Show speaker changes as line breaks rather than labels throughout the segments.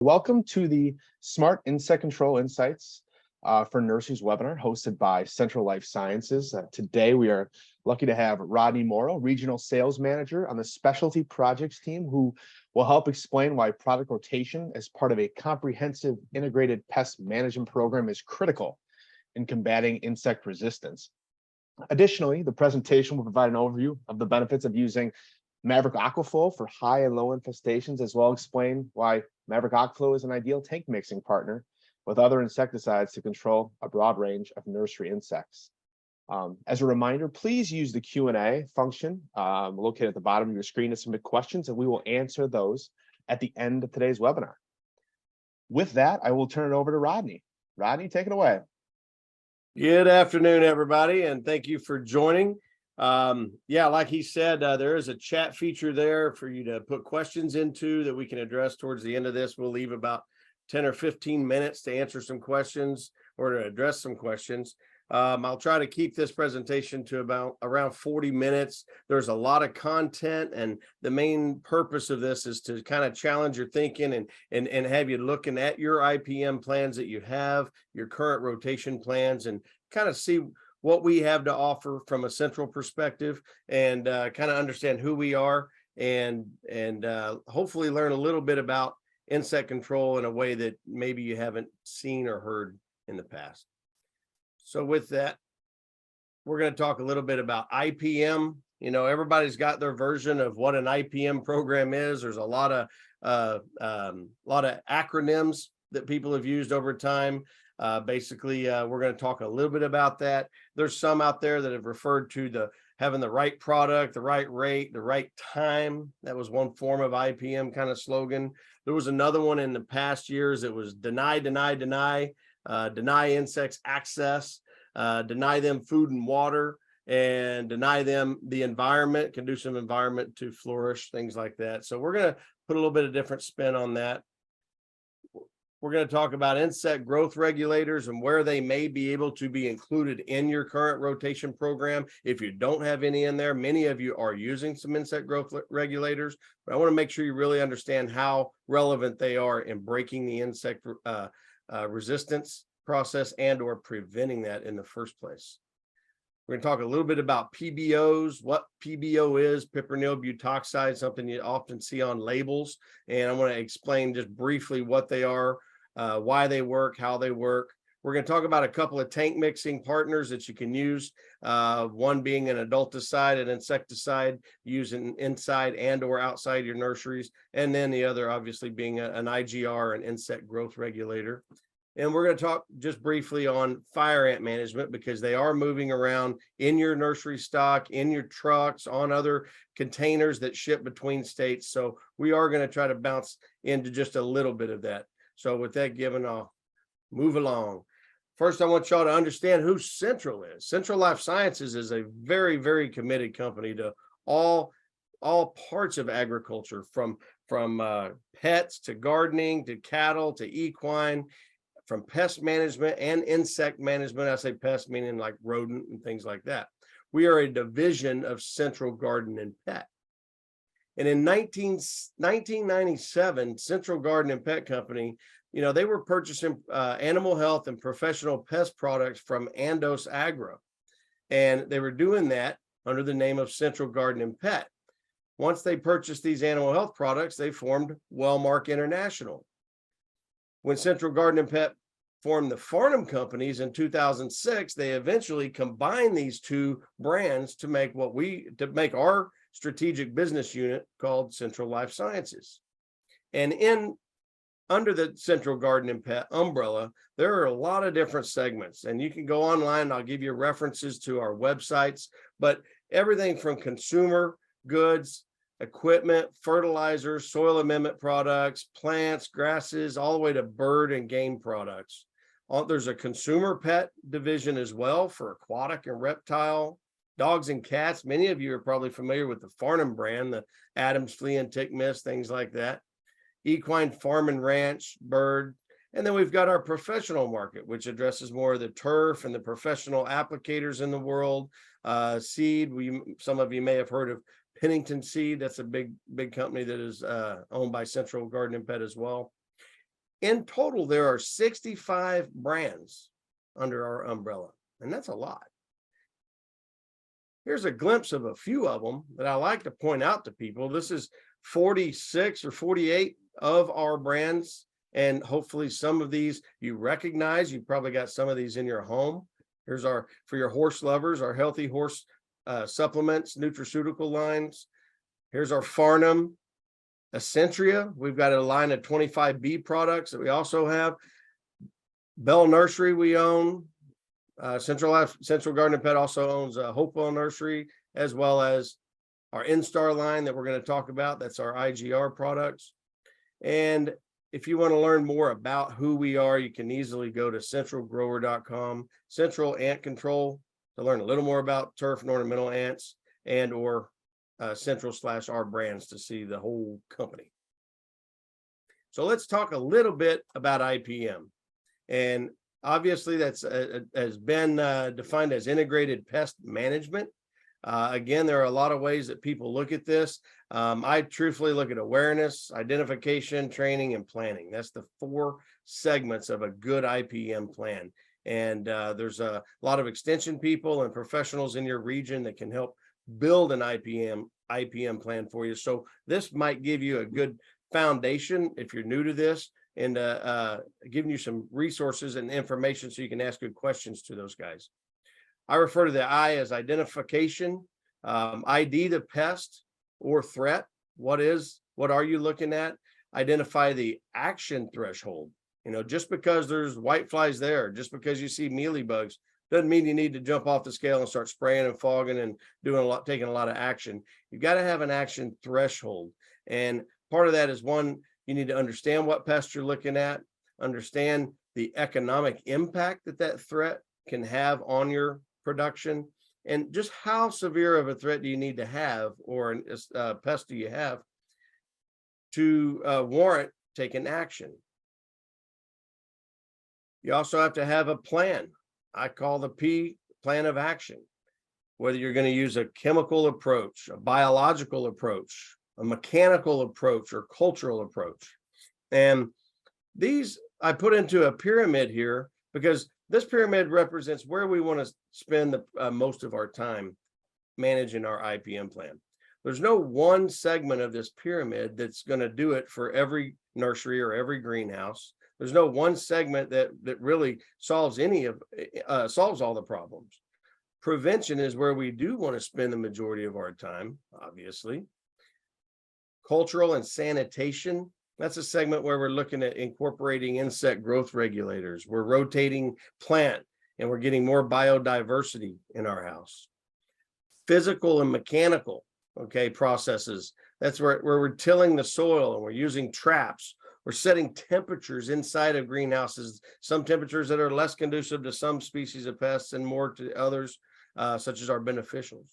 Welcome to the Smart Insect Control Insights for Nurseries webinar hosted by Central Life Sciences. Today we are lucky to have Rodney Morrow, Regional Sales Manager on the Specialty Projects team, who will help explain why product rotation as part of a comprehensive integrated pest management program is critical in combating insect resistance. Additionally, the presentation will provide an overview of the benefits of using Mavrik Aquaflow for high and low infestations, as well as explain why Mavrik Aquaflow is an ideal tank mixing partner with other insecticides to control a broad range of nursery insects. As a reminder, please use the Q&A function located at the bottom of your screen to submit questions, and we will answer those at the end of today's webinar. With that, I will turn it over to Rodney. Rodney, take it away.
Good afternoon, everybody, and thank you for joining. Like he said, there is a chat feature there for you to put questions into that we can address towards the end of this. We'll leave about 10 or 15 minutes to answer some questions or to address some questions. I'll try to keep this presentation to about around 40 minutes. There's a lot of content, and the main purpose of this is to kind of challenge your thinking and have you looking at your IPM plans that you have, your current rotation plans, and kind of see what we have to offer from a central perspective, and kind of understand who we are, and hopefully learn a little bit about insect control in a way that maybe you haven't seen or heard in the past. So with that, we're going to talk a little bit about IPM. You know, everybody's got their version of what an IPM program is. There's a lot of acronyms that people have used over time. We're going to talk a little bit about that. There's some out there that have referred to having the right product, the right rate, the right time. That was one form of IPM kind of slogan. There was another one in the past years. It was deny insects access, deny them food and water, and deny them the environment, conducive environment to flourish, things like that. So we're going to put a little bit of different spin on that. We're going to talk about insect growth regulators and where they may be able to be included in your current rotation program. If you don't have any in there, many of you are using some insect growth regulators, but I want to make sure you really understand how relevant they are in breaking the insect resistance process and or preventing that in the first place. We're going to talk a little bit about PBOs, what PBO is, piperonyl butoxide, something you often see on labels. And I want to explain just briefly what they are, why they work, how they work. We're going to talk about a couple of tank mixing partners that you can use, one being an adulticide, an insecticide using inside and or outside your nurseries, and then the other obviously being an IGR, an insect growth regulator. And we're going to talk just briefly on fire ant management, because they are moving around in your nursery stock, in your trucks, on other containers that ship between states. So we are going to try to bounce into just a little bit of that. So with that given, I'll move along. First, I want y'all to understand who Central is. Central Life Sciences is a very, very committed company to all parts of agriculture, from pets to gardening to cattle to equine, from pest management and insect management. I say pest meaning like rodent and things like that. We are a division of Central Garden and Pet. And in 1997, Central Garden and Pet Company, they were purchasing animal health and professional pest products from Andos Agro. And they were doing that under the name of Central Garden and Pet. Once they purchased these animal health products, they formed Wellmark International. When Central Garden and Pet formed the Farnham companies in 2006, they eventually combined these two brands to make our strategic business unit called Central Life Sciences. And under the Central Garden and Pet umbrella, there are a lot of different segments, and you can go online. I'll give you references to our websites, but everything from consumer goods, equipment, fertilizers, soil amendment products, plants, grasses, all the way to bird and game products. There's a consumer pet division as well for aquatic and reptile, dogs and cats. Many of you are probably familiar with the Farnham brand, the Adams flea and tick mist, things like that. Equine farm and ranch, bird. And then we've got our professional market, which addresses more of the turf and the professional applicators in the world. Seed, some of you may have heard of Pennington Seed. That's a big company that is owned by Central Garden and Pet as well. In total, there are 65 brands under our umbrella, and that's a lot. Here's a glimpse of a few of them that I like to point out to people. This is 46 or 48 of our brands, and hopefully some of these you recognize. You probably got some of these in your home. Here's our, for your horse lovers, our healthy horse supplements, nutraceutical lines. Here's our Farnham Essentia. We've got a line of 25B products that we also have. Bell Nursery we own. Central Garden and Pet also owns Hopewell Nursery, as well as our Instar line that we're going to talk about. That's our IGR products. And if you want to learn more about who we are, you can easily go to centralgrower.com, Central Ant Control, to learn a little more about turf and ornamental ants, and or Central/our brands to see the whole company. So let's talk a little bit about IPM. And obviously that's has been defined as integrated pest management. Again, there are a lot of ways that people look at this. I truthfully look at awareness, identification, training, and planning. That's the 4 segments of a good IPM plan. And there's a lot of extension people and professionals in your region that can help build an IPM plan for you. So this might give you a good foundation if you're new to this, and giving you some resources and information so you can ask good questions to those guys. I refer to the I as identification, ID the pest or threat. What are you looking at? Identify the action threshold. You know, just because there's whiteflies there, just because you see mealybugs, doesn't mean you need to jump off the scale and start spraying and fogging and taking a lot of action. You've got to have an action threshold. And part of that is, one, you need to understand what pest you're looking at, understand the economic impact that threat can have on your production, and just how severe of a threat do you need to have, or a pest do you have to warrant taking action. You also have to have a plan. I call the P plan of action. Whether you're going to use a chemical approach, a biological approach, a mechanical approach, or cultural approach. And these I put into a pyramid here because this pyramid represents where we want to spend the most of our time managing our IPM plan. There's no one segment of this pyramid that's going to do it for every nursery or every greenhouse. There's no one segment that really solves solves all the problems. Prevention is where we do want to spend the majority of our time, obviously. Cultural and sanitation, that's a segment where we're looking at incorporating insect growth regulators. We're rotating plant and we're getting more biodiversity in our house. Physical and mechanical, processes. That's where we're tilling the soil and we're using traps. We're setting temperatures inside of greenhouses, some temperatures that are less conducive to some species of pests and more to others, such as our beneficials.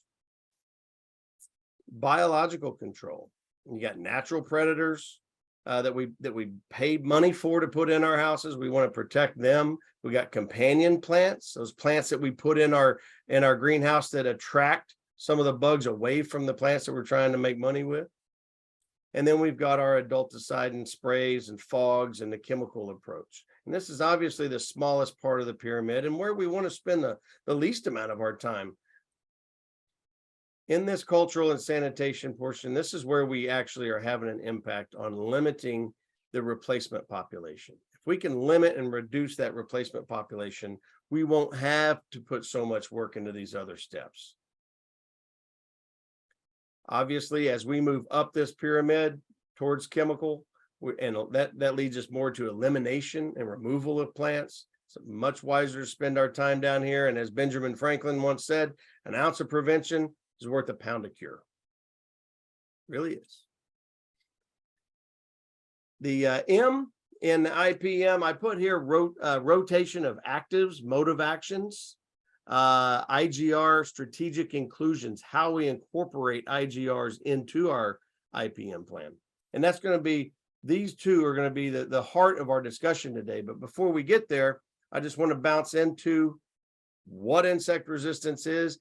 Biological control. You got natural predators that we pay money for to put in our houses. We want to protect them. We got companion plants, those plants that we put in our greenhouse that attract some of the bugs away from the plants that we're trying to make money with. And then we've got our adulticide and sprays and fogs and the chemical approach. And this is obviously the smallest part of the pyramid and where we want to spend the least amount of our time. In this cultural and sanitation portion, this is where we actually are having an impact on limiting the replacement population. If we can limit and reduce that replacement population, we won't have to put so much work into these other steps. Obviously, as we move up this pyramid towards chemical, and that leads us more to elimination and removal of plants. It's much wiser to spend our time down here. And as Benjamin Franklin once said, an ounce of prevention is worth a pound of cure. Really is. The M in IPM, I put here rotation of actives, mode of actions. IGR, strategic inclusions, how we incorporate IGRs into our IPM plan. And that's going to be, these two are going to be the heart of our discussion today. But before we get there, I just want to bounce into what insect resistance is,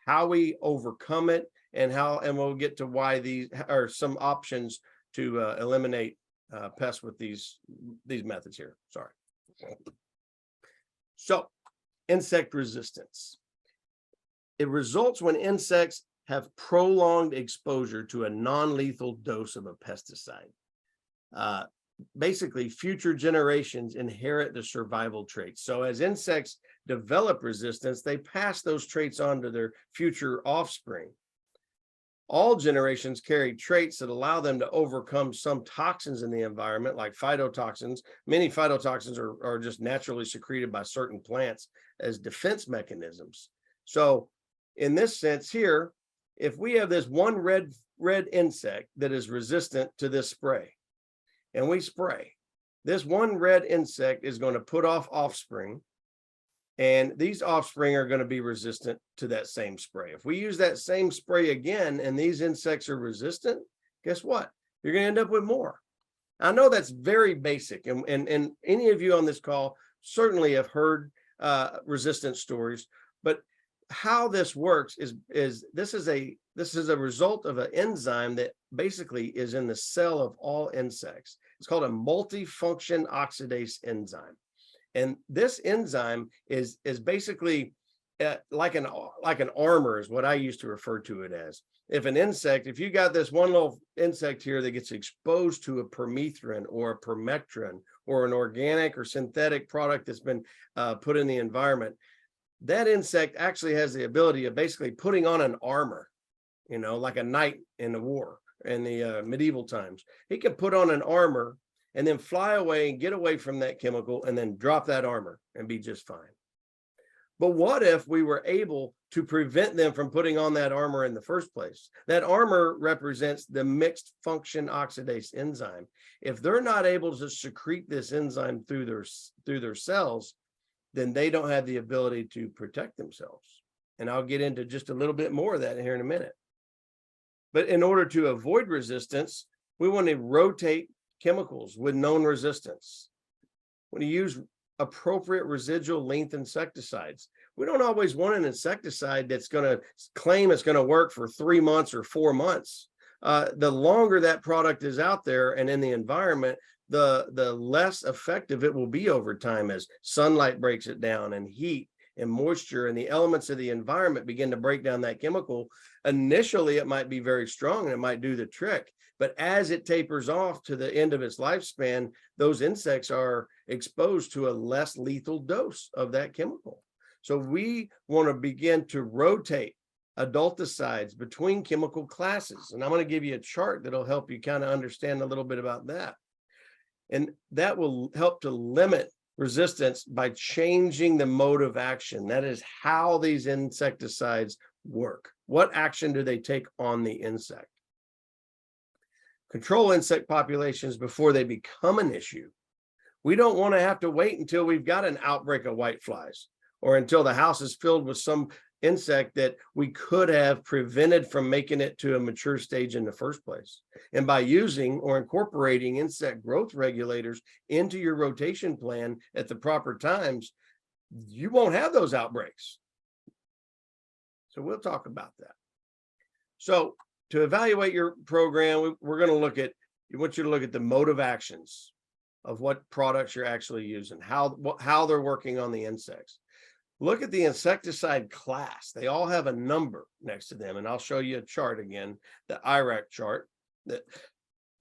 how we overcome it, and we'll get to why these are some options to eliminate pests with these methods here. Sorry. So insect resistance. It results when insects have prolonged exposure to a non-lethal dose of a pesticide. Basically, future generations inherit the survival traits. So as insects develop resistance, they pass those traits on to their future offspring. All generations carry traits that allow them to overcome some toxins in the environment, like phytotoxins. Many phytotoxins are just naturally secreted by certain plants as defense mechanisms. So in this sense here, if we have this one red insect that is resistant to this spray, and we spray, this one red insect is going to put off offspring, and these offspring are going to be resistant to that same spray. If we use that same spray again and these insects are resistant, guess what? You're going to end up with more. I know that's very basic, and any of you on this call certainly have heard resistance stories, but how this works is this is a result of an enzyme that basically is in the cell of all insects. It's called a multifunction oxidase enzyme. And this enzyme is basically like an armor is what I used to refer to it as. If you got this one little insect here that gets exposed to a permethrin or a permethrin or an organic or synthetic product that's been put in the environment, that insect actually has the ability of basically putting on an armor, like a knight in the war in the medieval times. He can put on an armor and then fly away and get away from that chemical and then drop that armor and be just fine. But what if we were able to prevent them from putting on that armor in the first place? That armor represents the mixed function oxidase enzyme. If they're not able to secrete this enzyme through their cells, then they don't have the ability to protect themselves. And I'll get into just a little bit more of that here in a minute. But in order to avoid resistance, we want to rotate chemicals with known resistance. When you use appropriate residual length insecticides, we don't always want an insecticide that's going to claim it's going to work for 3 months or 4 months. The longer that product is out there and in the environment, the less effective it will be over time as sunlight breaks it down and heat and moisture and the elements of the environment begin to break down that chemical. Initially, it might be very strong and it might do the trick. But as it tapers off to the end of its lifespan, those insects are exposed to a less lethal dose of that chemical. So we want to begin to rotate adulticides between chemical classes. And I'm going to give you a chart that'll help you kind of understand a little bit about that. And that will help to limit resistance by changing the mode of action. That is how these insecticides work. What action do they take on the insect? Control insect populations before they become an issue. We don't want to have to wait until we've got an outbreak of whiteflies or until the house is filled with some insect that we could have prevented from making it to a mature stage in the first place. And by using or incorporating insect growth regulators into your rotation plan at the proper times, you won't have those outbreaks. So we'll talk about that. So to evaluate your program, we're going to we want you to look at the mode of actions of what products you're actually using, how they're working on the insects. Look at the insecticide class. They all have a number next to them. And I'll show you a chart again, the IRAC chart that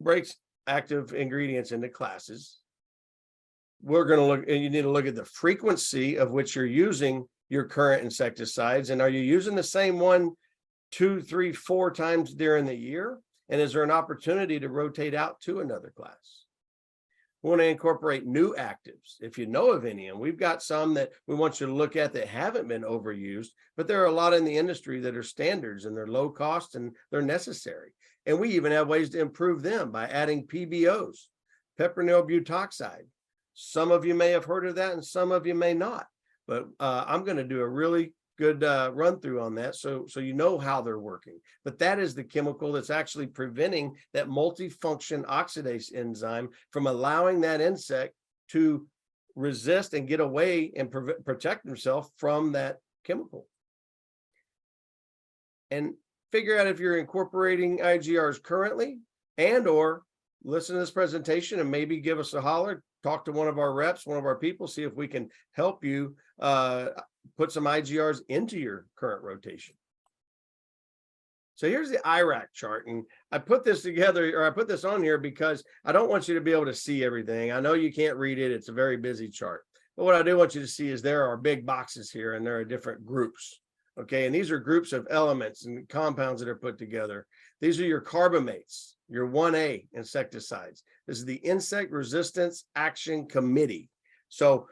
breaks active ingredients into classes. We're going to look, and you need to look at the frequency of which you're using your current insecticides. And are you using the same one 2, 3, 4 times during the year? And is there an opportunity to rotate out to another class? We want to incorporate new actives, if you know of any, and we've got some that we want you to look at that haven't been overused, but there are a lot in the industry that are standards and they're low cost and they're necessary. And we even have ways to improve them by adding PBOs, pepronyl butoxide. Some of you may have heard of that and some of you may not, but I'm going to do a really good run through on that so you know how they're working. But that is the chemical that's actually preventing that multifunction oxidase enzyme from allowing that insect to resist and get away and protect themselves from that chemical. And figure out if you're incorporating IGRs currently and or listen to this presentation and maybe give us a holler, talk to one of our reps, one of our people, see if we can help you put some IGRs into your current rotation. So here's the IRAC chart, and I put this together, or I put this on here because I don't want you to be able to see everything. I know you can't read it. It's a very busy chart. But what I do want you to see is there are big boxes here, and there are different groups. Okay, and these are groups of elements and compounds that are put together. These are your carbamates, your 1A insecticides. This is the Insect Resistance Action Committee. So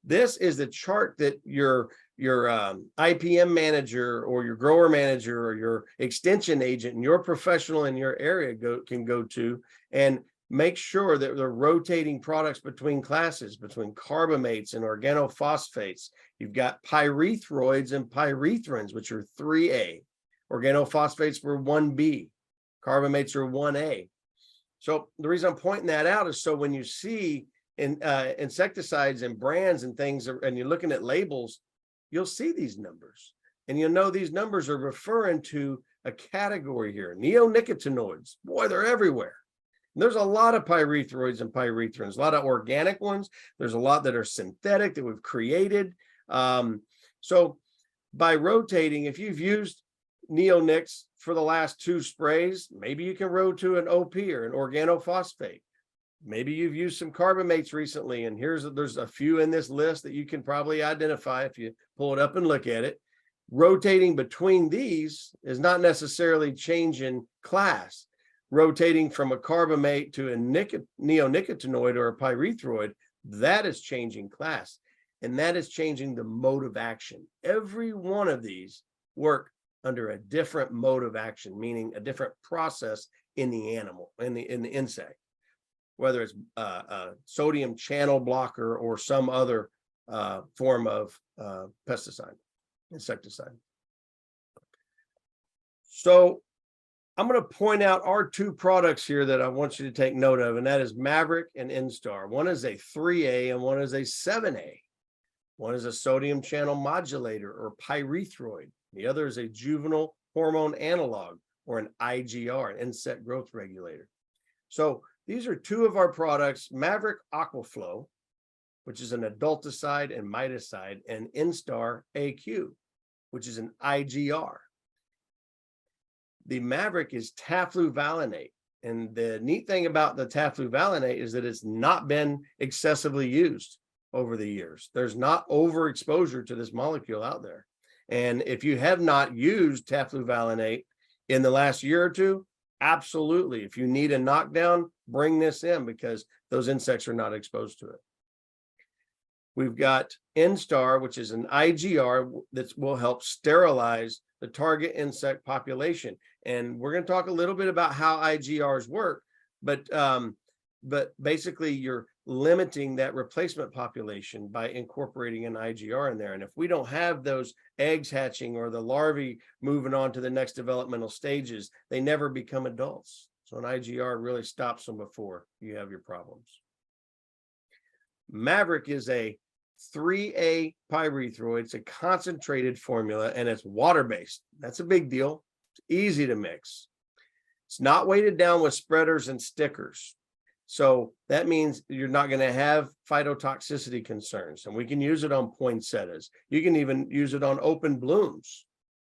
this is the chart that your IPM manager or your grower manager or your extension agent and your professional in your area can go to and make sure that they're rotating products between classes, between carbamates and organophosphates. You've got pyrethroids and pyrethrins, which are 3A. Organophosphates were 1B. Carbamates are 1A. So the reason I'm pointing that out is so when you see insecticides and brands and things, and you're looking at labels, you'll see these numbers. And you'll know these numbers are referring to a category here. Neonicotinoids, boy, they're everywhere. There's a lot of pyrethroids and pyrethrins, a lot of organic ones. There's a lot that are synthetic that we've created. So by rotating, if you've used neonics for the last 2 sprays, maybe you can rotate to an OP or an organophosphate. Maybe you've used some carbamates recently, and there's a few in this list that you can probably identify if you pull it up and look at it. Rotating between these is not necessarily changing class. Rotating from a carbamate to a neonicotinoid or a pyrethroid, that is changing class, and that is changing the mode of action. Every one of these work under a different mode of action, meaning a different process in the animal, in the insect, whether it's a sodium channel blocker or some other form of pesticide, insecticide. So I'm going to point out our 2 products here that I want you to take note of, and that is Mavrik and Instar. One is a 3A and one is a 7A. One is a sodium channel modulator or pyrethroid. The other is a juvenile hormone analog or an IGR, an insect growth regulator. So these are 2 of our products, Mavrik Aquaflow, which is an adulticide and miticide, and Instar AQ, which is an IGR. The Mavrik is tafluvalinate. And the neat thing about the tafluvalinate is that it's not been excessively used over the years. There's not overexposure to this molecule out there. And if you have not used tafluvalinate in the last year or 2, absolutely. If you need a knockdown, bring this in because those insects are not exposed to it. We've got Instar, which is an IGR that will help sterilize the target insect population. And we're going to talk a little bit about how IGRs work, but basically you're limiting that replacement population by incorporating an IGR in there. And if we don't have those eggs hatching or the larvae moving on to the next developmental stages, they never become adults. So an IGR really stops them before you have your problems. Mavrik is a 3A pyrethroid. It's a concentrated formula and it's water-based. That's a big deal. It's easy to mix. It's not weighted down with spreaders and stickers. So that means you're not going to have phytotoxicity concerns, and we can use it on poinsettias. You can even use it on open blooms.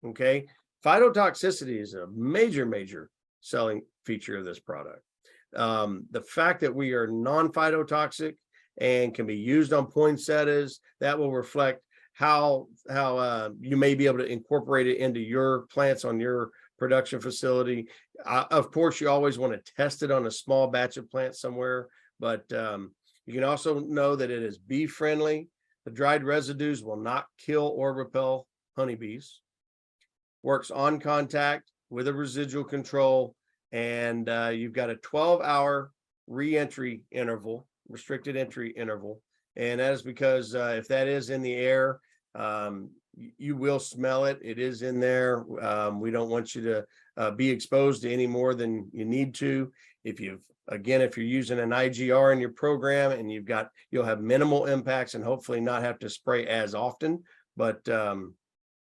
Okay. Phytotoxicity is a major selling feature of this product. The fact that we are non-phytotoxic and can be used on poinsettias, that will reflect how you may be able to incorporate it into your plants on your production facility. Of course, you always want to test it on a small batch of plants somewhere, but you can also know that it is bee friendly. The dried residues will not kill or repel honeybees. Works on contact with a residual control, and you've got a 12-hour re-entry interval, restricted entry interval, and that is because if that is in the air, you will smell it. It is in there. We don't want you to be exposed to any more than you need to. If you're using an IGR in your program, and you'll have minimal impacts and hopefully not have to spray as often. But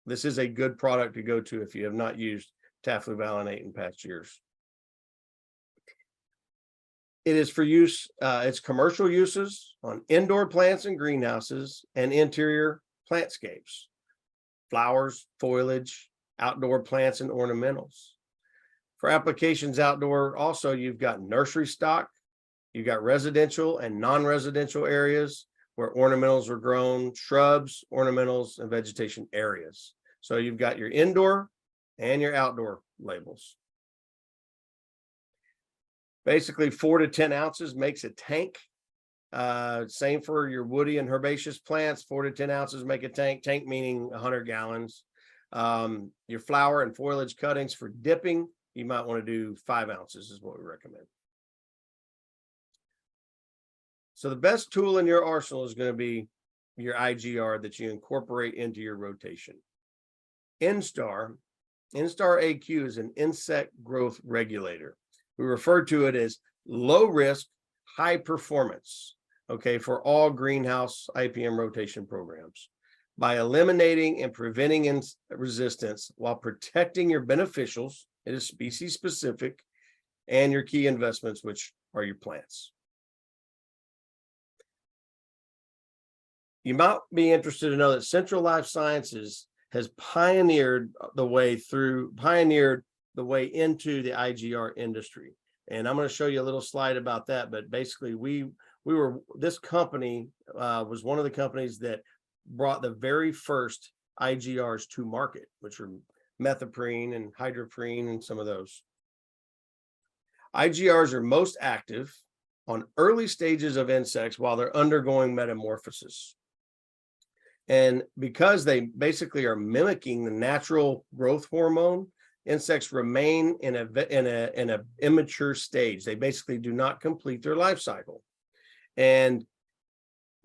this is a good product to go to if you have not used tafluvalinate in past years. It is for use, it's commercial uses on indoor plants and greenhouses and interior plantscapes, flowers, foliage, outdoor plants, and ornamentals. For applications outdoor, also, you've got nursery stock, you've got residential and non-residential areas where ornamentals are grown, shrubs, ornamentals, and vegetation areas. So you've got your indoor and your outdoor labels. Basically, 4 to 10 ounces makes a tank. Same for your woody and herbaceous plants. 4 to 10 ounces make a tank. Tank meaning 100 gallons. Your flower and foliage cuttings for dipping, you might want to do 5 ounces is what we recommend. So the best tool in your arsenal is going to be your IGR that you incorporate into your rotation. Instar AQ is an insect growth regulator. We refer to it as low risk, high performance, okay, for all greenhouse IPM rotation programs. By eliminating and preventing resistance while protecting your beneficials, it is species specific, and your key investments, which are your plants. You might be interested to know that Central Life Sciences has pioneered the way into the IGR industry. And I'm going to show you a little slide about that. But basically, this company was one of the companies that brought the very first IGRs to market, which are methoprene and hydroprene and some of those. IGRs are most active on early stages of insects while they're undergoing metamorphosis. And because they basically are mimicking the natural growth hormone, insects remain in a immature stage. They basically do not complete their life cycle. And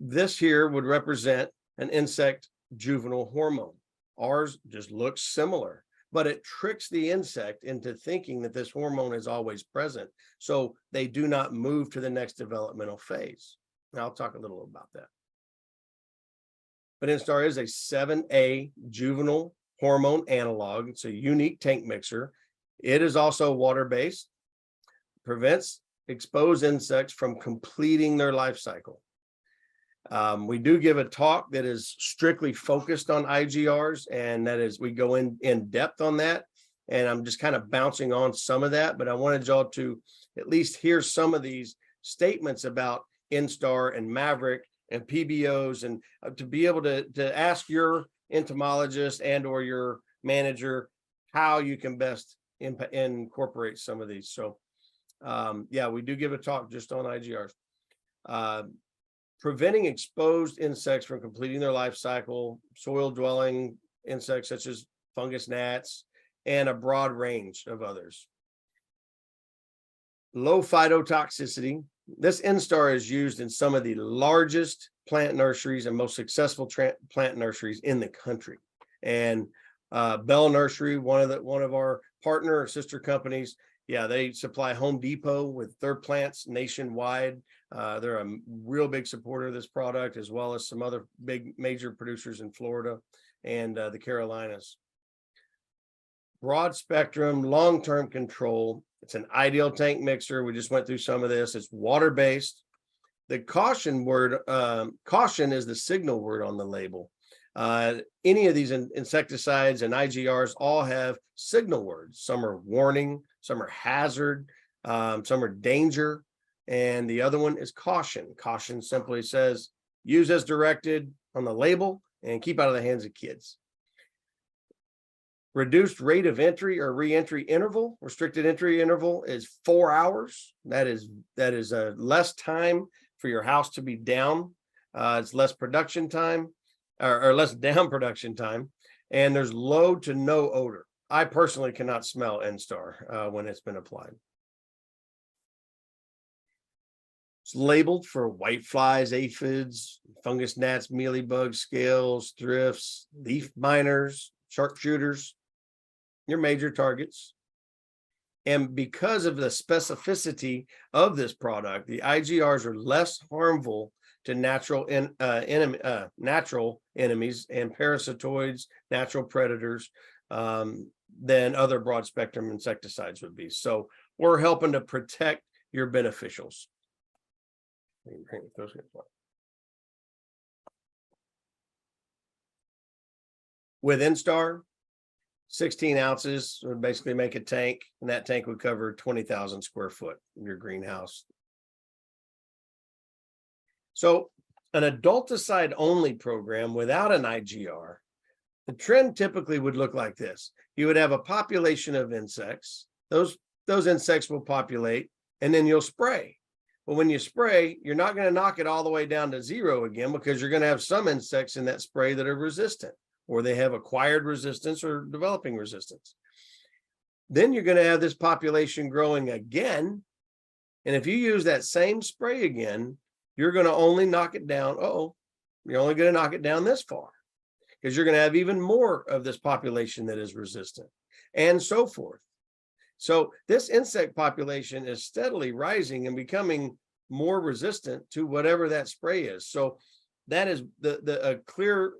this here would represent an insect juvenile hormone. Ours just looks similar, but it tricks the insect into thinking that this hormone is always present. So they do not move to the next developmental phase. Now I'll talk a little about that. But Instar is a 7A juvenile hormone analog. It's a unique tank mixer. It is also water-based, prevents exposed insects from completing their life cycle. We do give a talk that is strictly focused on IGRs, and that is, we go in depth on that. And I'm just kind of bouncing on some of that, but I wanted y'all to at least hear some of these statements about Instar and Mavrik and PBOs, and to be able to ask your entomologist and or your manager how you can best incorporate some of these. So yeah, we do give a talk just on IGRs. Preventing exposed insects from completing their life cycle, soil dwelling insects such as fungus gnats, and a broad range of others. Low phytotoxicity. This Instar is used in some of the largest plant nurseries and most successful plant nurseries in the country. And Bell Nursery, one of our partner or sister companies, yeah, they supply Home Depot with their plants nationwide. They're a real big supporter of this product, as well as some other big major producers in Florida and the Carolinas. Broad spectrum, long-term control. It's an ideal tank mixer. We just went through some of this. It's water-based. The caution word, caution is the signal word on the label. Any of these insecticides and IGRs all have signal words. Some are warning, some are hazard, some are danger, and the other one is caution. Caution simply says use as directed on the label and keep out of the hands of kids. Reduced rate of entry or re-entry interval, restricted entry interval is 4 hours. That is less time for your house to be down. It's less production time or less down production time. And there's low to no odor. I personally cannot smell Instar when it's been applied. It's labeled for white flies, aphids, fungus gnats, mealybugs, scales, thrifts, leaf miners, sharpshooters, your major targets. And because of the specificity of this product, the IGRs are less harmful to natural enemies and parasitoids, natural predators, than other broad spectrum insecticides would be. So we're helping to protect your beneficials. With Instar, 16 ounces would basically make a tank, and that tank would cover 20,000 square foot in your greenhouse. So an adulticide only program without an IGR, the trend typically would look like this. You would have a population of insects. Those insects will populate, and then you'll spray. But when you spray, you're not going to knock it all the way down to zero again, because you're going to have some insects in that spray that are resistant, or they have acquired resistance or developing resistance. Then you're going to have this population growing again. And if you use that same spray again, you're going to only knock it down. You're only going to knock it down this far, because you're going to have even more of this population that is resistant, and so forth. So this insect population is steadily rising and becoming more resistant to whatever that spray is. So that is a clear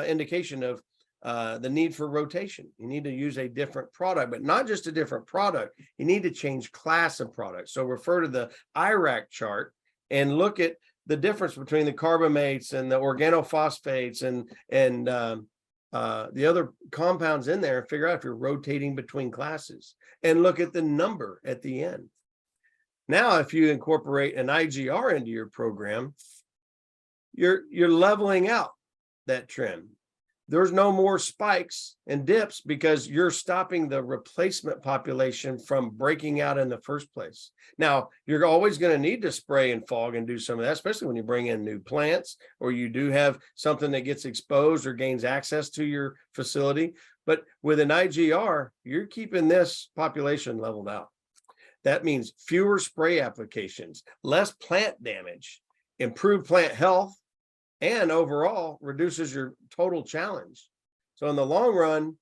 indication of the need for rotation. You need to use a different product, but not just a different product. You need to change class of products. So refer to the IRAC chart and look at the difference between the carbamates and the organophosphates and the other compounds in there, and figure out if you're rotating between classes, and look at the number at the end. Now, if you incorporate an IGR into your program, you're leveling out that trend. There's no more spikes and dips, because you're stopping the replacement population from breaking out in the first place. Now, you're always going to need to spray and fog and do some of that, especially when you bring in new plants, or you do have something that gets exposed or gains access to your facility. But with an IGR, you're keeping this population leveled out. That means fewer spray applications, less plant damage, improved plant health, and overall reduces your total challenge. So in the long run,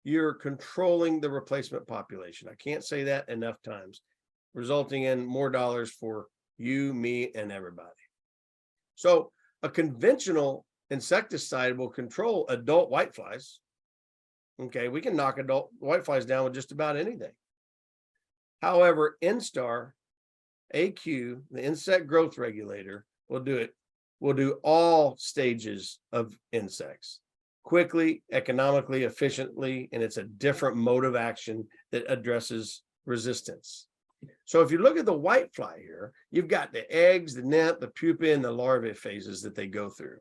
you're controlling the replacement population. I can't say that enough times, resulting in more dollars for you, me, and everybody. So a conventional insecticide will control adult whiteflies. Okay, we can knock adult whiteflies down with just about anything. However, Instar AQ, the insect growth regulator, will do it. Will do all stages of insects quickly, economically, efficiently, and it's a different mode of action that addresses resistance. So if you look at the whitefly here, you've got the eggs, the nymph, the pupa, and the larvae phases that they go through.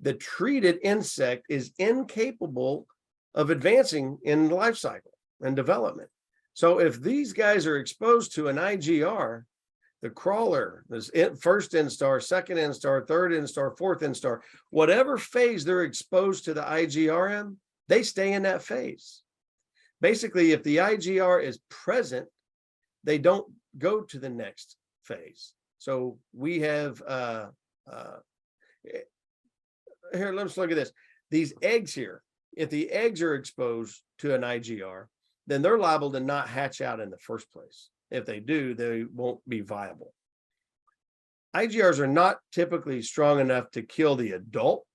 The treated insect is incapable of advancing in the life cycle and development. So if these guys are exposed to an IGR, the crawler, this first instar, second instar, third instar, fourth instar, whatever phase they're exposed to the IGR in, they stay in that phase. Basically, if the IGR is present, they don't go to the next phase. So we have, here, let's look at this. These eggs here, if the eggs are exposed to an IGR, then they're liable to not hatch out in the first place. If they do, they won't be viable. IGRs are not typically strong enough to kill the adult,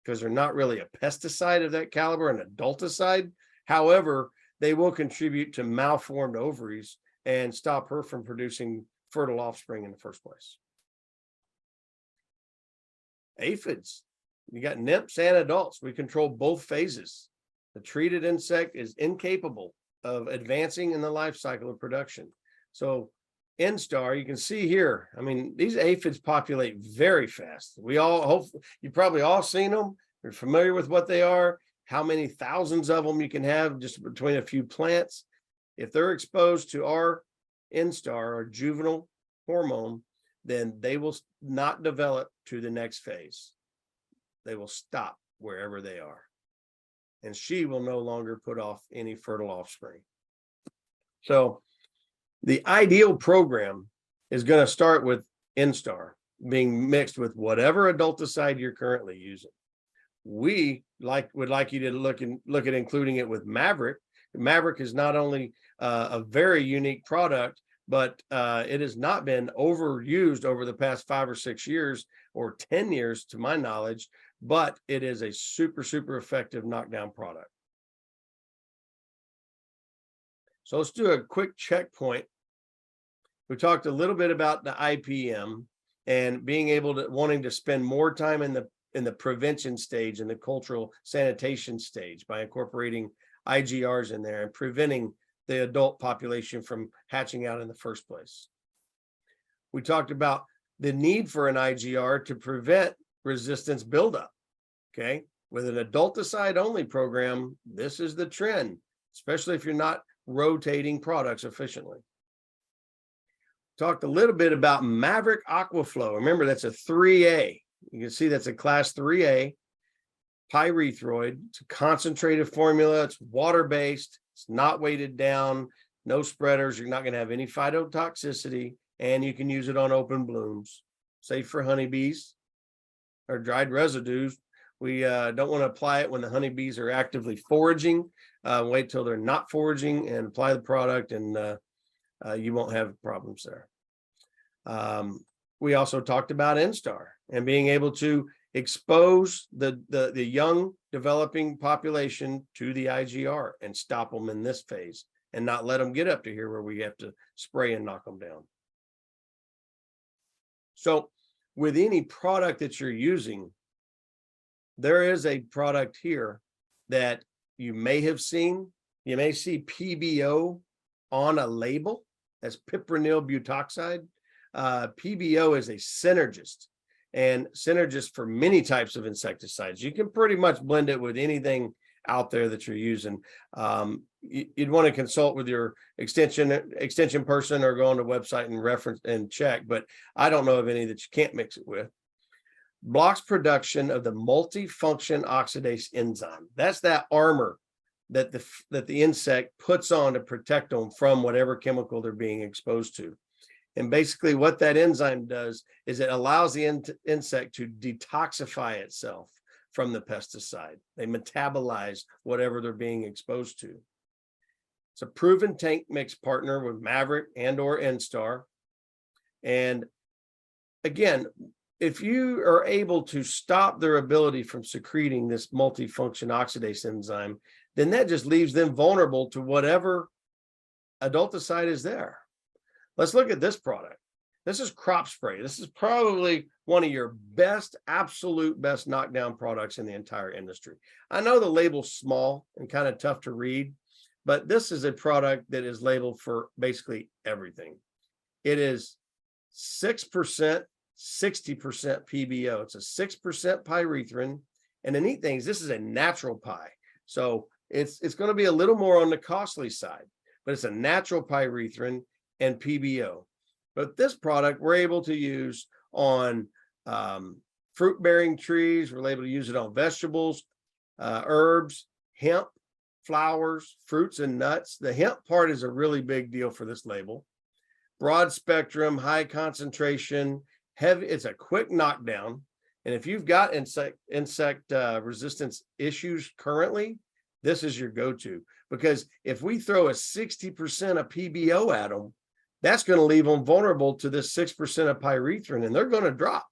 because they're not really a pesticide of that caliber, an adulticide. However, they will contribute to malformed ovaries and stop her from producing fertile offspring in the first place. Aphids, you got nymphs and adults. We control both phases. The treated insect is incapable of advancing in the life cycle of production. So Instar, you can see here, I mean, these aphids populate very fast. We all hope you've probably all seen them. You're familiar with what they are, how many thousands of them you can have just between a few plants. If they're exposed to our Instar, or juvenile hormone, then they will not develop to the next phase. They will stop wherever they are. And she will no longer put off any fertile offspring. So the ideal program is going to start with Instar being mixed with whatever adulticide you're currently using. We would like you to look at including it with Mavrik. Mavrik is not only a very unique product, but it has not been overused over the past 5 or 6 years or 10 years to my knowledge, but it is a super, super effective knockdown product. So let's do a quick checkpoint We talked a little bit about the IPM and being able to wanting to spend more time in the prevention stage and the cultural sanitation stage by incorporating IGRs in there and preventing the adult population from hatching out in the first place. We talked about the need for an IGR to prevent resistance buildup. Okay, with an adulticide only program, this is the trend, especially if you're not rotating products efficiently. Talked a little bit about Mavrik Aquaflow. Remember, that's a 3A. You can see that's a class 3A pyrethroid. It's a concentrated formula. It's water-based. It's not weighted down. No spreaders. You're not going to have any phytotoxicity, and you can use it on open blooms. Safe for honeybees or dried residues. We don't want to apply it when the honeybees are actively foraging. Wait till they're not foraging and apply the product, and you won't have problems there. We also talked about Instar and being able to expose the young developing population to the IGR and stop them in this phase and not let them get up to here where we have to spray and knock them down. So with any product that you're using, there is a product here that you may have seen. You may see PBO on a label. That's piprenyl butoxide. PBO is a synergist, and synergist for many types of insecticides. You can pretty much blend it with anything out there that you're using. You'd want to consult with your extension person or go on the website and reference and check, but I don't know of any that you can't mix it with. Blocks production of the multifunction oxidase enzyme. That's that armor that the insect puts on to protect them from whatever chemical they're being exposed to. And basically what that enzyme does is it allows the insect to detoxify itself from the pesticide. They metabolize whatever they're being exposed to. It's a proven tank mix partner with Mavrik and or Instar. And again, if you are able to stop their ability from secreting this multifunction oxidase enzyme, then that just leaves them vulnerable to whatever adulticide is there. Let's look at this product. This is crop spray. This is probably one of your best, absolute best knockdown products in the entire industry. I know the label's small and kind of tough to read, but this is a product that is labeled for basically everything. It is 6%, 60% PBO. It's a 6% pyrethrin. And the neat thing is this is a natural pie. So it's going to be a little more on the costly side, but it's a natural pyrethrin and PBO. But this product we're able to use on fruit-bearing trees. We're able to use it on vegetables, herbs, hemp, flowers, fruits, and nuts. The hemp part is a really big deal for this label. Broad spectrum, high concentration, heavy. It's a quick knockdown. And if you've got insect resistance issues currently, this is your go-to. Because if we throw a 60% of PBO at them, that's going to leave them vulnerable to this 6% of pyrethrin, and they're going to drop.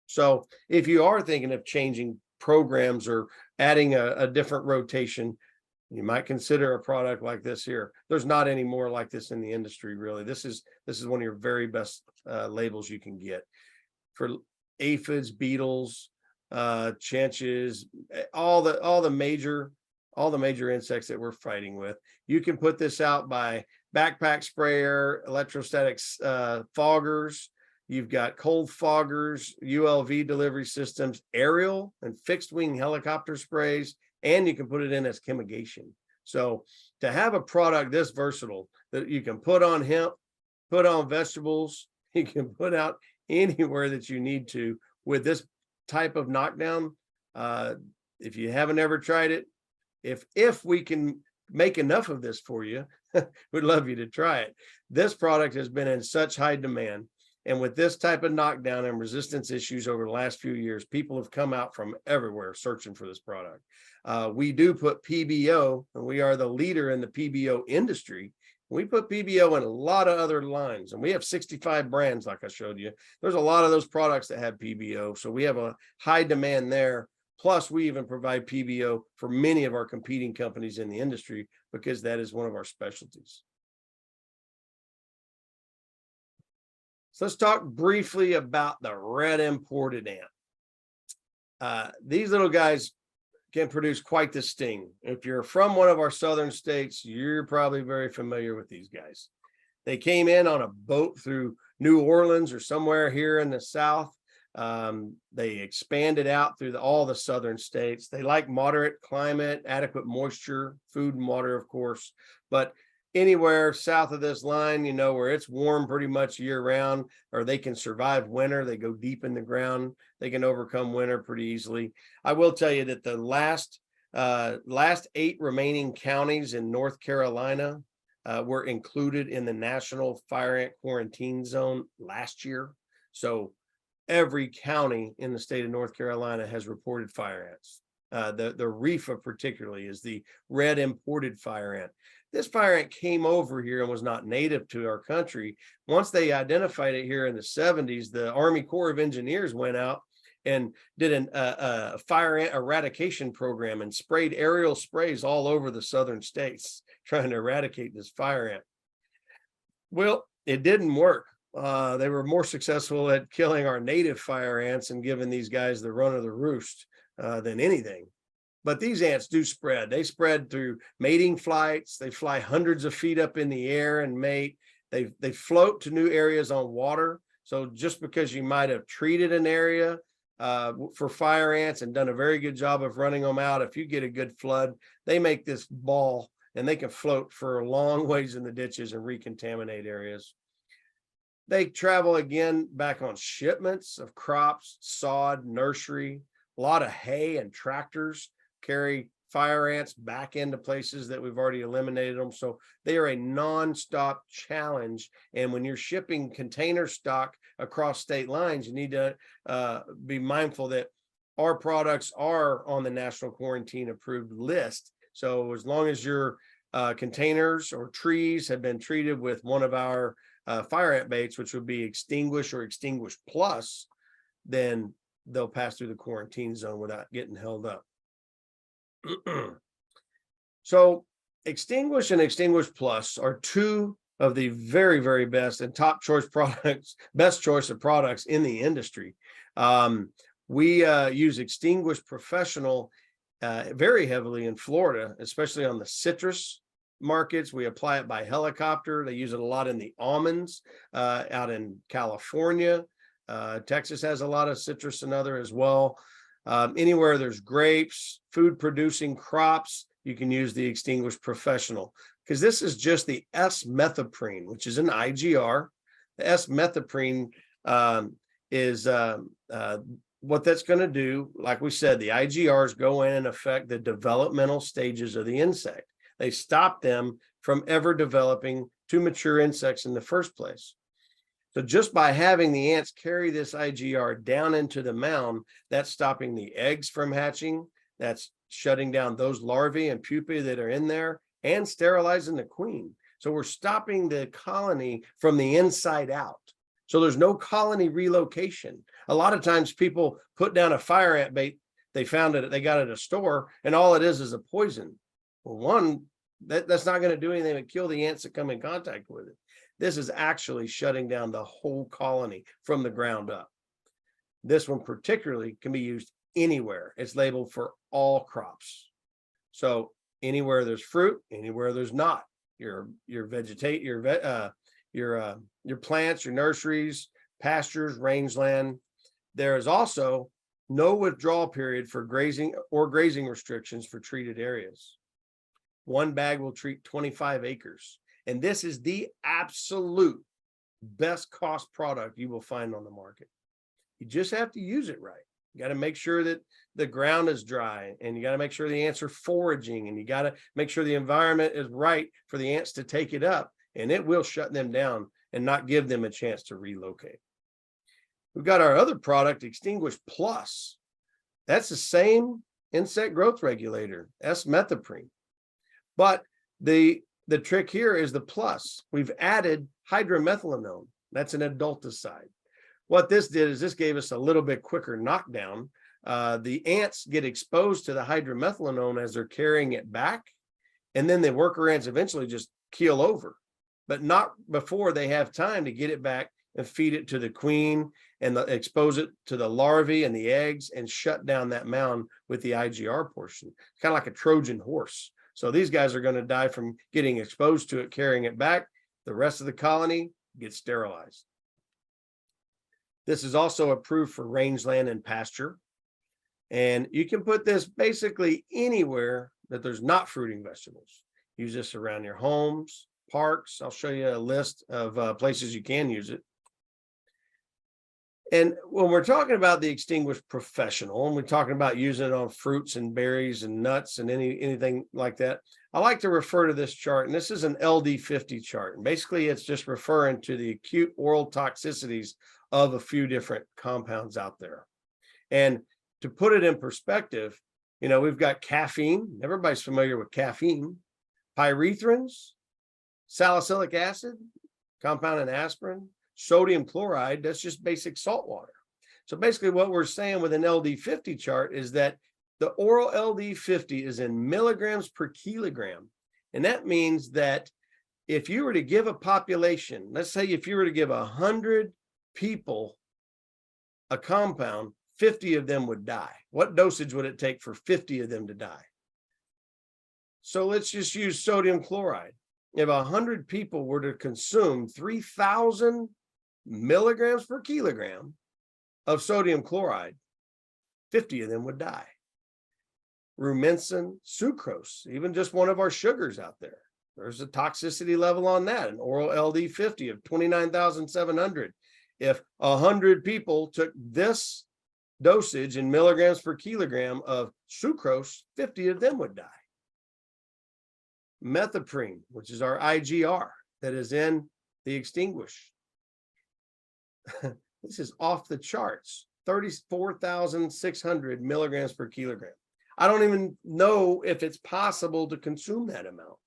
So if you are thinking of changing programs or adding a different rotation, you might consider a product like this here. There's not any more like this in the industry, really. This is one of your very best labels you can get for aphids, beetles, chinches, all the major insects that we're fighting with. You can put this out by backpack sprayer, electrostatic foggers. You've got cold foggers, ULV delivery systems, aerial and fixed wing helicopter sprays, and you can put it in as chemigation. So to have a product this versatile that you can put on hemp, put on vegetables, you can put out anywhere that you need to with this type of knockdown. If you haven't ever tried it, if we can make enough of this for you, we'd love you to try it. This product has been in such high demand. And with this type of knockdown and resistance issues over the last few years, people have come out from everywhere searching for this product. We do put PBO, and we are the leader in the PBO industry. We put PBO in a lot of other lines, and we have 65 brands, like I showed you. There's a lot of those products that have PBO. So we have a high demand there. Plus, we even provide PBO for many of our competing companies in the industry because that is one of our specialties. So let's talk briefly about the red imported ant. These little guys can produce quite the sting. If you're from one of our southern states, you're probably very familiar with these guys. They came in on a boat through New Orleans or somewhere here in the South. They expanded out through all the southern states. They like moderate climate, adequate moisture, food and water, of course, but anywhere south of this line, where it's warm pretty much year round, or they can survive winter, they go deep in the ground, they can overcome winter pretty easily. I will tell you that the last 8 remaining counties in North Carolina were included in the national fire ant quarantine zone last year. So every county in the state of North Carolina has reported fire ants. The Reefa particularly is the red imported fire ant. This fire ant came over here and was not native to our country. Once they identified it here in the 70s, the Army Corps of Engineers went out and did a fire ant eradication program and sprayed aerial sprays all over the southern states trying to eradicate this fire ant. Well, it didn't work. They were more successful at killing our native fire ants and giving these guys the run of the roost than anything. But these ants do spread. They spread through mating flights. They fly hundreds of feet up in the air and mate. They float to new areas on water. So just because you might have treated an area for fire ants and done a very good job of running them out, if you get a good flood, they make this ball and they can float for long ways in the ditches and recontaminate areas. They travel again back on shipments of crops, sod, nursery, a lot of hay and tractors carry fire ants back into places that we've already eliminated them. So they are a nonstop challenge. And when you're shipping container stock across state lines, you need to be mindful that our products are on the national quarantine approved list. So as long as your containers or trees have been treated with one of our fire ant baits, which would be Extinguish or Extinguish Plus, then they'll pass through the quarantine zone without getting held up. So Extinguish and Extinguish Plus are two of the very, very best and top choice products, best choice of products in the industry. We use Extinguish Professional very heavily in Florida, especially on the citrus markets. We apply it by helicopter. They use it a lot in the almonds out in California. Texas has a lot of citrus and other as well. Anywhere there's grapes, food producing crops, you can use the Extinguish Professional, because this is just the S-methoprene, which is an IGR. The S-methoprene is what that's going to do. Like we said, the IGRs go in and affect the developmental stages of the insect. They stop them from ever developing to mature insects in the first place. So just by having the ants carry this IGR down into the mound, that's stopping the eggs from hatching. That's shutting down those larvae and pupae that are in there and sterilizing the queen. So we're stopping the colony from the inside out. So there's no colony relocation. A lot of times people put down a fire ant bait, they found it, they got it at a store, and all it is a poison. Well, one, that's not going to do anything but kill the ants that come in contact with it. This is actually shutting down the whole colony from the ground up. This one particularly can be used anywhere. It's labeled for all crops. So anywhere there's fruit, anywhere there's not. Your plants, your nurseries, pastures, rangeland. There is also no withdrawal period for grazing or grazing restrictions for treated areas. One bag will treat 25 acres. And this is the absolute best cost product you will find on the market. You just have to use it right. You got to make sure that the ground is dry, and you got to make sure the ants are foraging, and you got to make sure the environment is right for the ants to take it up, and it will shut them down and not give them a chance to relocate. We've got our other product, Extinguish Plus. That's the same insect growth regulator, S-methoprene. But the trick here is the plus. We've added hydromethylenone. That's an adulticide. What this did is this gave us a little bit quicker knockdown. The ants get exposed to the hydromethylenone as they're carrying it back, and then the worker ants eventually just keel over, but not before they have time to get it back and feed it to the queen and expose it to the larvae and the eggs and shut down that mound with the IGR portion. Kind of like a Trojan horse. So these guys are going to die from getting exposed to it, carrying it back. The rest of the colony gets sterilized. This is also approved for rangeland and pasture. And you can put this basically anywhere that there's not fruiting vegetables. Use this around your homes, parks. I'll show you a list of places you can use it. And when we're talking about the extinguished professional, and we're talking about using it on fruits and berries and nuts and anything like that, I like to refer to this chart, and this is an LD50 chart. And basically, it's just referring to the acute oral toxicities of a few different compounds out there. And to put it in perspective, you know, we've got caffeine. Everybody's familiar with caffeine, pyrethrins, salicylic acid, compound in aspirin, sodium chloride. That's just basic salt water. So basically what we're saying with an LD50 chart is that the oral LD50 is in milligrams per kilogram. And that means that if you were to give a population, let's say if you were to give 100 people a compound, 50 of them would die. What dosage would it take for 50 of them to die? So let's just use sodium chloride. If 100 people were to consume 3,000 milligrams per kilogram of sodium chloride, 50 of them would die. Rumensin, sucrose, even just one of our sugars out there, there's a toxicity level on that, an oral LD50 of 29,700. If 100 people took this dosage in milligrams per kilogram of sucrose, 50 of them would die. Methoprene, which is our IGR that is in the extinguish. This is off the charts, 34,600 milligrams per kilogram. I don't even know if it's possible to consume that amount,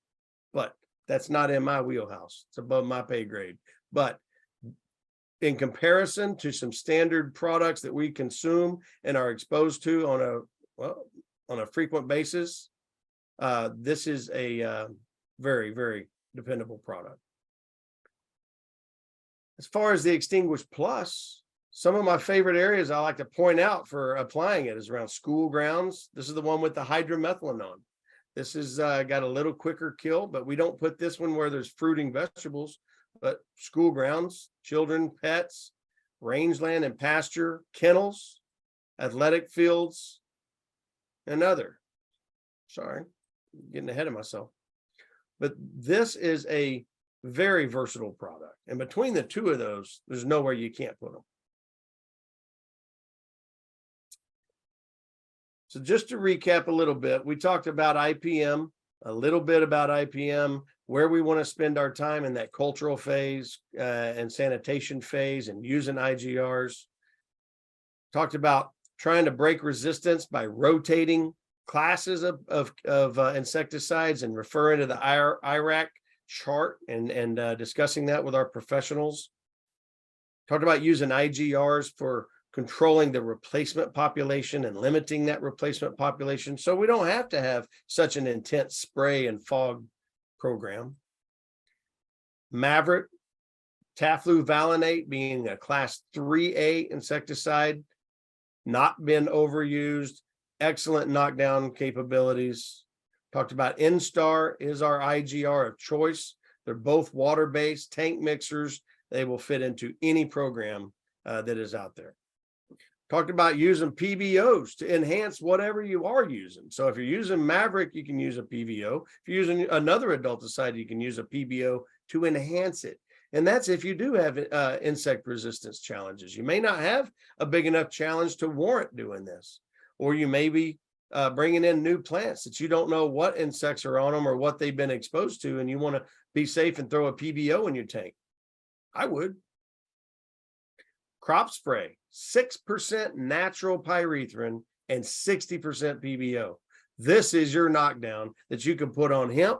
but that's not in my wheelhouse. It's above my pay grade. But in comparison to some standard products that we consume and are exposed to on a frequent basis, this is a very, very dependable product. As far as the Extinguish Plus, some of my favorite areas I like to point out for applying it is around school grounds. This is the one with the hydromethalenone. This has got a little quicker kill, but we don't put this one where there's fruiting vegetables, but school grounds, children, pets, rangeland and pasture, kennels, athletic fields, and other. Sorry, getting ahead of myself. But this is a very versatile product. And between the two of those, there's nowhere you can't put them. So just to recap a little bit, we talked about IPM, a little bit about IPM, where we want to spend our time in that cultural phase and sanitation phase and using IGRs. Talked about trying to break resistance by rotating classes of insecticides and referring to the IRAC chart and discussing that with our professionals. Talked about using IGRs for controlling the replacement population and limiting that replacement population so we don't have to have such an intense spray and fog program. Mavrik tafluvalinate being a class 3A insecticide, not been overused, excellent knockdown capabilities. Talked about Instar is our IGR of choice. They're both water-based tank mixers. They will fit into any program that is out there. Talked about using PBOs to enhance whatever you are using. So if you're using Mavrik, you can use a PBO. If you're using another adulticide, you can use a PBO to enhance it. And that's if you do have insect resistance challenges. You may not have a big enough challenge to warrant doing this, or you may be bringing in new plants that you don't know what insects are on them or what they've been exposed to, and you want to be safe and throw a PBO in your tank. I would. Crop spray, 6% natural pyrethrin and 60% PBO. This is your knockdown that you can put on hemp.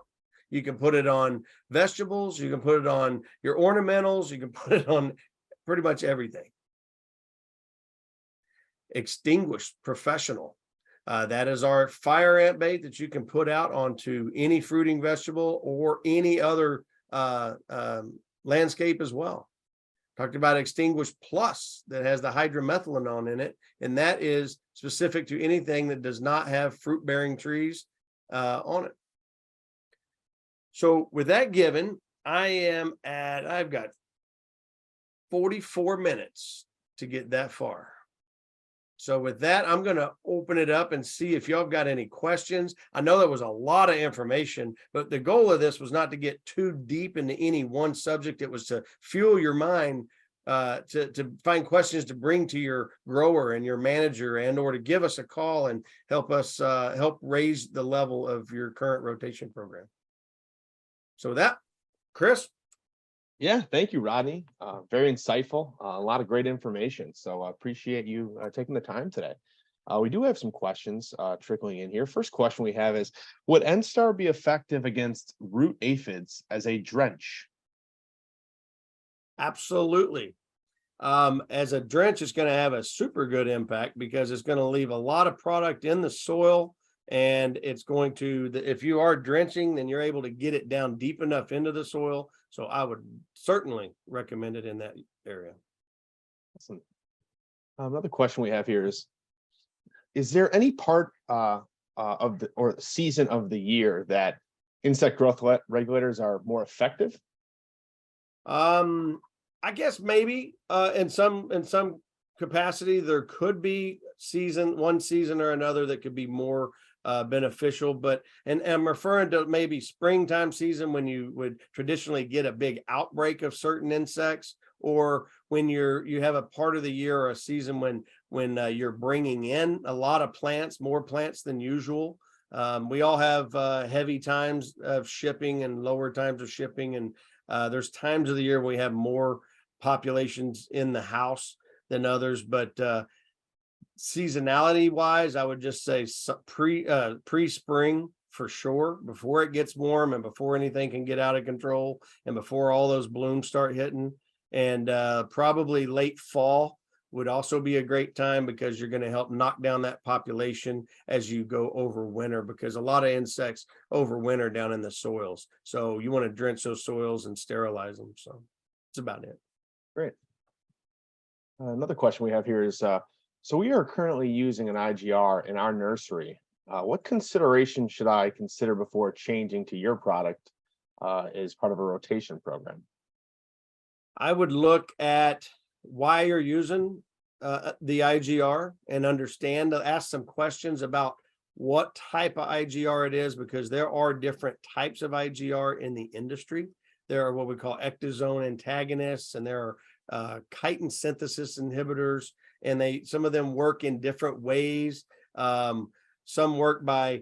You can put it on vegetables. You can put it on your ornamentals. You can put it on pretty much everything. Extinguish Professional. That is our fire ant bait that you can put out onto any fruiting vegetable or any other landscape as well. Talked about Extinguish Plus that has the hydromethalenone in it, and that is specific to anything that does not have fruit-bearing trees on it. So with that given, I've got 44 minutes to get that far. So with that, I'm going to open it up and see if y'all got any questions. I know that was a lot of information, but the goal of this was not to get too deep into any one subject. It was to fuel your mind, to find questions to bring to your grower and your manager, and or to give us a call and help us help raise the level of your current rotation program. So with that, Chris.
Yeah, thank you, Rodney. Very insightful, a lot of great information. So I appreciate you taking the time today. We do have some questions trickling in here. First question we have is, would N-Star be effective against root aphids as a drench?
Absolutely. As a drench, it's going to have a super good impact because it's going to leave a lot of product in the soil, and it's going to, if you are drenching, then you're able to get it down deep enough into the soil. So I would certainly recommend it in that area.
Awesome. Another question we have here is there any part of the or season of the year that insect growth regulators are more effective?
I guess maybe in some capacity there could be one season or another that could be more beneficial, but and I'm referring to maybe springtime season when you would traditionally get a big outbreak of certain insects, or when you have a part of the year or a season when you're bringing in a lot of plants, more plants than usual. We all have heavy times of shipping and lower times of shipping, and there's times of the year when we have more populations in the house than others, but seasonality wise, I would just say pre-spring for sure, before it gets warm and before anything can get out of control and before all those blooms start hitting. And probably late fall would also be a great time, because you're going to help knock down that population as you go over winter, because a lot of insects overwinter down in the soils. So you want to drench those soils and sterilize them. So that's about it.
Great. Another question we have here is, so we are currently using an IGR in our nursery. What consideration should I consider before changing to your product as part of a rotation program?
I would look at why you're using the IGR and ask some questions about what type of IGR it is, because there are different types of IGR in the industry. There are what we call ectosome antagonists, and there are chitin synthesis inhibitors, and some of them work in different ways. Some work by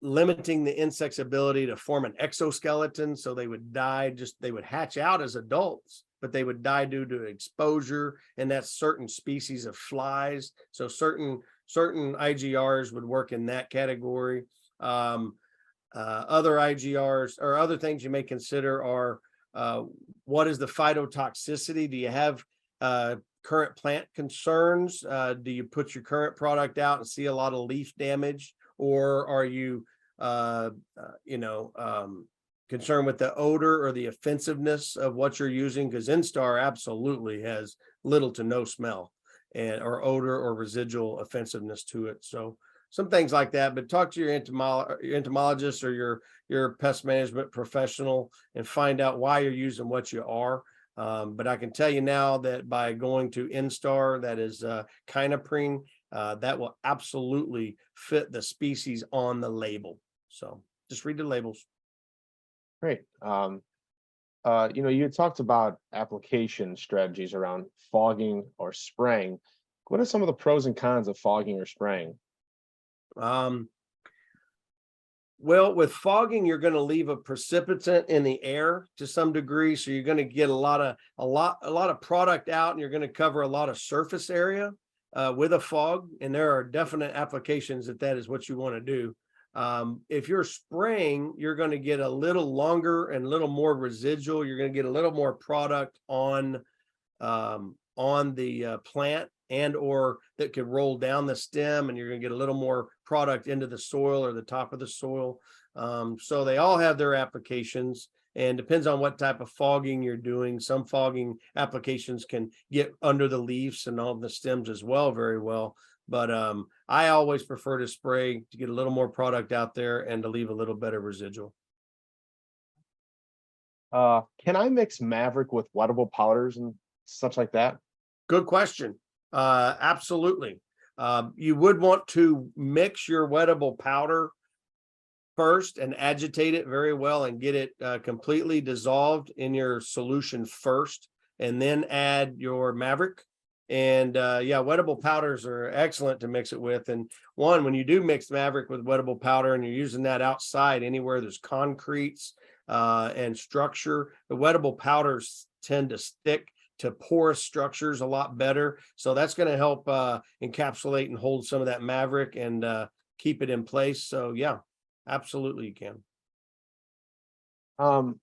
limiting the insect's ability to form an exoskeleton, so they would die, they would hatch out as adults, but they would die due to exposure, and that's certain species of flies. So certain IGRs would work in that category. Other IGRs or other things you may consider are what is the phytotoxicity? Do you have current plant concerns? Do you put your current product out and see a lot of leaf damage, or are you concerned with the odor or the offensiveness of what you're using? Because N-Star absolutely has little to no smell or odor or residual offensiveness to it. So some things like that, but talk to your entomologist or your pest management professional and find out why you're using what you are. But I can tell you now that by going to N-Star, that is Kinaprine, that will absolutely fit the species on the label. So just read the labels.
Great. You had talked about application strategies around fogging or spraying. What are some of the pros and cons of fogging or spraying?
Well, with fogging, you're going to leave a precipitant in the air to some degree, so you're going to get a lot of product out, and you're going to cover a lot of surface area with a fog. And there are definite applications that is what you want to do. If you're spraying, you're going to get a little longer and a little more residual. You're going to get a little more product on the plant, and or that could roll down the stem, and you're going to get a little more product into the soil or the top of the soil. So they all have their applications, and depends on what type of fogging you're doing. Some fogging applications can get under the leaves and all the stems as well very well. But I always prefer to spray to get a little more product out there and to leave a little better residual.
Can I mix Mavrik with wettable powders and such like that?
Good question. Absolutely. You would want to mix your wettable powder first and agitate it very well and get it completely dissolved in your solution first, and then add your Mavrik. And yeah, wettable powders are excellent to mix it with. And when you do mix Mavrik with wettable powder and you're using that outside anywhere there's concretes and structure, the wettable powders tend to stick to porous structures a lot better. So that's going to help encapsulate and hold some of that Mavrik and keep it in place. So yeah, absolutely you can.
How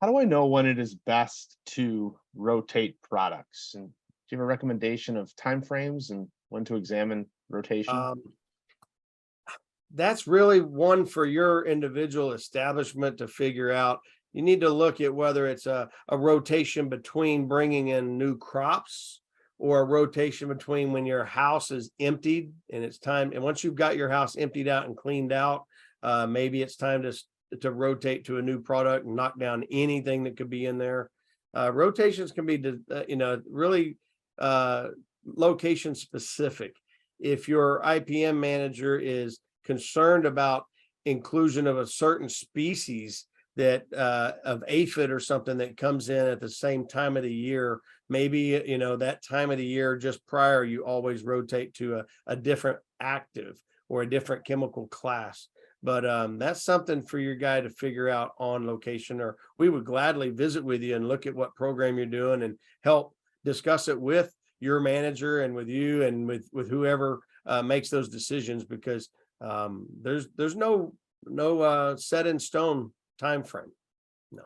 do I know when it is best to rotate products? And do you have a recommendation of timeframes and when to examine rotation?
That's really one for your individual establishment to figure out. You need to look at whether it's a rotation between bringing in new crops, or a rotation between when your house is emptied and it's time. And once you've got your house emptied out and cleaned out, maybe it's time to rotate to a new product and knock down anything that could be in there. Rotations can be, really location specific. If your IPM manager is concerned about inclusion of a certain species that of aphid or something that comes in at the same time of the year, maybe that time of the year just prior, you always rotate to a different active or a different chemical class. But that's something for your guy to figure out on location, or we would gladly visit with you and look at what program you're doing and help discuss it with your manager and with you and with whoever makes those decisions, because there's no set in stone time frame. No.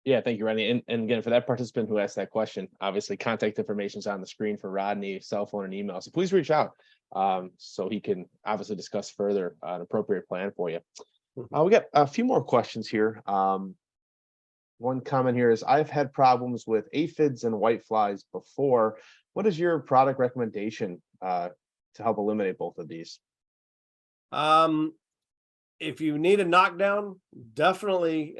Yeah, thank you, Rodney. And again, for that participant who asked that question, obviously contact information is on the screen for Rodney, cell phone and email. So please reach out so he can obviously discuss further an appropriate plan for you. We got a few more questions here. One comment here is, I've had problems with aphids and whiteflies before. What is your product recommendation to help eliminate both of these?
If you need a knockdown, definitely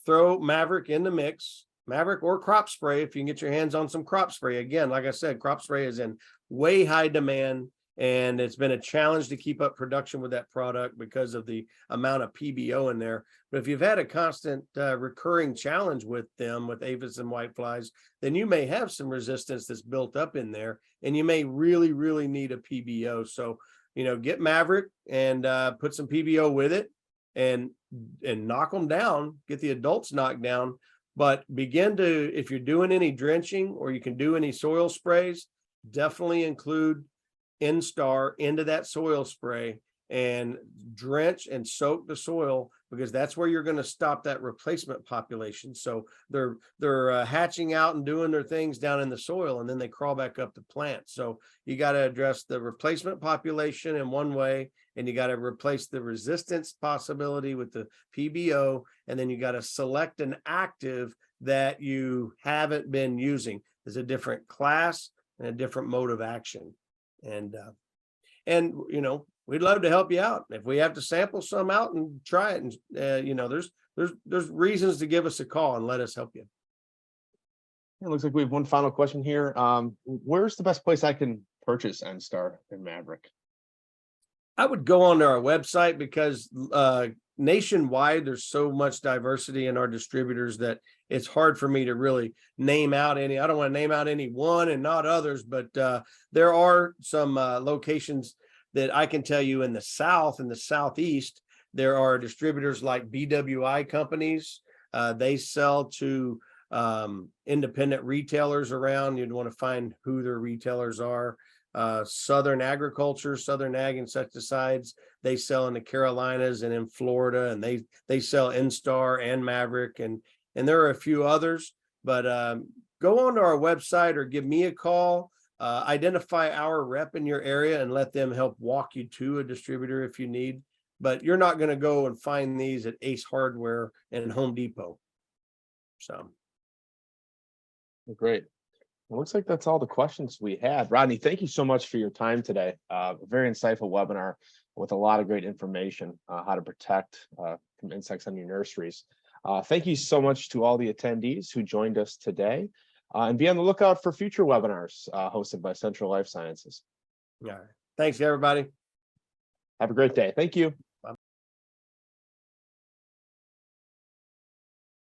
throw Mavrik in the mix. Mavrik or crop spray, if you can get your hands on some crop spray. Again, like I said, crop spray is in way high demand, and it's been a challenge to keep up production with that product because of the amount of PBO in there. But if you've had a constant recurring challenge with them, with aphids and whiteflies, then you may have some resistance that's built up in there, and you may really, really need a PBO. So get Mavrik and put some PBO with it and knock them down, get the adults knocked down. But begin to, if you're doing any drenching or you can do any soil sprays, definitely include Instar into that soil spray and drench and soak the soil, because that's where you're going to stop that replacement population. So they're hatching out and doing their things down in the soil, and then they crawl back up the plant. So you got to address the replacement population in one way, and you got to replace the resistance possibility with the PBO, and then you got to select an active that you haven't been using. There's a different class and a different mode of action. And we'd love to help you out. If we have to sample some out and try it, and there's reasons to give us a call and let us help you.
It looks like we have one final question here. Where's the best place I can purchase Instar and Mavrik?
I would go onto our website, because nationwide there's so much diversity in our distributors that it's hard for me to really name out any. I don't want to name out any one and not others, but there are some locations that I can tell you in the South and the Southeast. There are distributors like BWI companies. They sell to independent retailers around. You'd want to find who their retailers are. Southern Agriculture, Southern Ag Insecticides, they sell in the Carolinas and in Florida, and they sell Instar and Mavrik, and there are a few others. But go onto our website or give me a call. Identify our rep in your area and let them help walk you to a distributor if you need. But you're not going to go and find these at Ace Hardware and Home Depot. So.
Great. It looks like that's all the questions we had. Rodney, thank you so much for your time today. A very insightful webinar with a lot of great information, how to protect from insects on your nurseries. Thank you so much to all the attendees who joined us today. And be on the lookout for future webinars hosted by Central Life Sciences.
All right. Thanks, everybody.
Have a great day. Thank you.